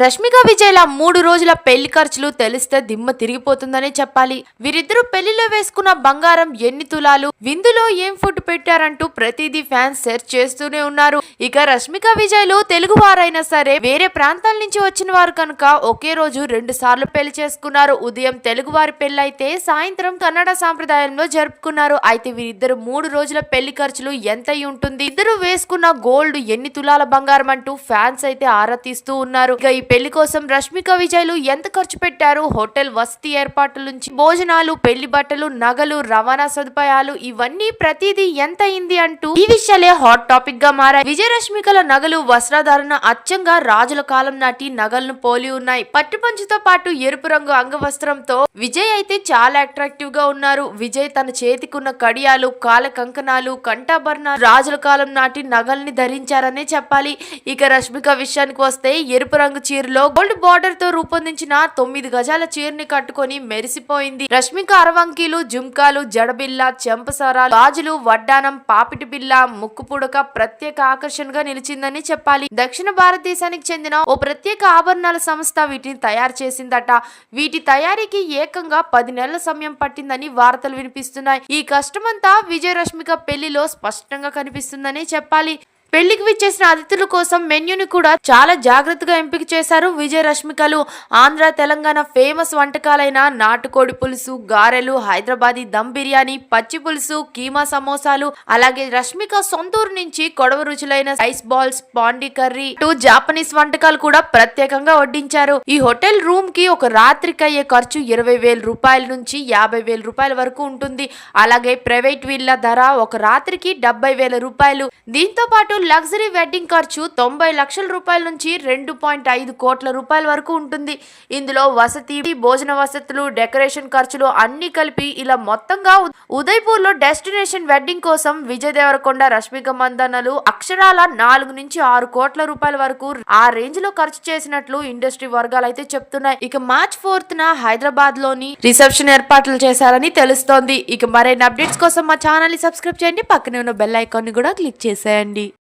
రష్మిక విజయ్ల 3 రోజుల పెళ్లి ఖర్చులు తెలిస్తే దిమ్మ తిరిగిపోతుందనే చెప్పాలి. వీరిద్దరూ పెళ్లిలో వేసుకున్న బంగారం ఎన్ని తులాలు, విందులో ఏం ఫుడ్ పెట్టారంటూ ప్రతిదీ ఫ్యాన్స్ సెర్చ్ చేస్తూనే ఉన్నారు. ఇక రష్మిక విజయ్లు తెలుగు వారైనా సరే వేరే ప్రాంతాల నుంచి వచ్చిన వారు కనుక ఒకే రోజు 2 సార్లు పెళ్లి చేసుకున్నారు. ఉదయం తెలుగు వారి పెళ్లి అయితే సాయంత్రం కన్నడ సాంప్రదాయంలో జరుపుకున్నారు. అయితే వీరిద్దరు 3 రోజుల పెళ్లి ఖర్చులు ఎంత అయి ఉంటుంది, ఇద్దరు వేసుకున్న గోల్డ్ ఎన్ని తులాల బంగారం అంటూ ఫ్యాన్స్ అయితే ఆరా తీస్తూ ఉన్నారు. ఇక ఈ పెళ్లి కోసం రష్మిక విజయ్లు ఎంత ఖర్చు పెట్టారు, హోటల్ వసతి ఏర్పాట్ల నుంచి భోజనాలు, పెళ్లి బట్టలు, నగలు, రవాణా సదుపాయాలు ఇవన్నీ ప్రతిదీ ఎంత అయింది అంటూ ఈ విషయాలే హాట్ టాపిక్ గా మారాయి. విజయ రష్మికల నగలు, వస్త్రధారణ అచ్చంగా రాజుల కాలం నాటి నగలను పోలి ఉన్నాయి. పట్టుపంచుతో పాటు ఎరుపు రంగు అంగవస్త్రంతో విజయ్ అయితే చాలా అట్రాక్టివ్ గా ఉన్నారు. విజయ్ తన చేతికున్న కడియాలు, కాల కంకణాలు, కంఠాభరణాలు రాజుల కాలం నాటి నగల్ని ధరించారనే చెప్పాలి. ఇక రష్మిక విషయానికి వస్తే ఎరుపు రంగు చీరలో గోల్డ్ బార్డర్ తో రూపొందించిన 9 గజాల చీరని కట్టుకొని మెరిసిపోయింది. రష్మిక అరవంకీలు, జుంకాలు, జడబిల్ల, చెంపసారాలు, గాజులు, వడ్డానం, పాపిటి బిల్ల, ముక్కు పుడక ప్రత్యేక ఆకర్షణగా నిలిచిందని చెప్పాలి. దక్షిణ భారతదేశానికి చెందిన ఓ ప్రత్యేక ఆభరణాల సంస్థ వీటిని తయారు చేసిందట. వీటి తయారీకి ఏకంగా 10 నెలల సమయం పట్టిందని వార్తలు వినిపిస్తున్నాయి. ఈ కష్టమంతా విజయ రష్మిక పెళ్లిలో స్పష్టంగా కనిపిస్తుందని చెప్పాలి. పెళ్లికి విచ్చేసిన అతిథుల కోసం మెన్యూని కూడా చాలా జాగ్రత్తగా ఎంపిక చేశారు విజయ రష్మికలు. ఆంధ్ర, తెలంగాణ ఫేమస్ వంటకాలైన నాటుకోడి పులుసు, గారెలు, హైదరాబాదీ దమ్ బిర్యానీ, పచ్చి పులుసు, కీమా సమోసాలు, అలాగే రష్మిక సొంతూరు నుంచి కొడవ రుచులైన రైస్ బాల్స్, పాండి కర్రీ, జాపనీస్ వంటకాలు కూడా ప్రత్యేకంగా వడ్డించారు. ఈ హోటల్ రూమ్ కి ఒక రాత్రికి అయ్యే ఖర్చు 20,000 రూపాయల నుంచి 50,000 రూపాయల వరకు ఉంటుంది. అలాగే ప్రైవేట్ విల్లా ధర ఒక రాత్రికి 70,000 రూపాయలు. దీంతో పాటు లగ్జరీ వెడ్డింగ్ ఖర్చు 90 లక్షల రూపాయల నుంచి 2.5 కోట్ల రూపాయల వరకు ఉంటుంది. ఇందులో వసతి, భోజన వసతులు, డెకరేషన్ ఖర్చులు అన్ని కలిపి ఇలా మొత్తంగా ఉదయపూర్ లో డెస్టినేషన్ వెడ్డింగ్ కోసం విజయ్ దేవరకొండ, రష్మిక మందనలు అక్షరాల 4 నుంచి 6 కోట్ల రూపాయల వరకు ఆ రేంజ్ లో ఖర్చు చేసినట్లు ఇండస్ట్రీ వర్గాలు అయితే చెప్తున్నాయి. ఇక మార్చ్ 4న హైదరాబాద్ లోని రిసెప్షన్ ఏర్పాట్లు చేశారని తెలుస్తోంది. ఇక మరిన్ని అప్డేట్స్ కోసం మా ఛానల్ ని సబ్స్క్రైబ్ చేయండి, పక్కనే ఉన్న బెల్ ఐకాన్ ని కూడా క్లిక్ చేసేయండి.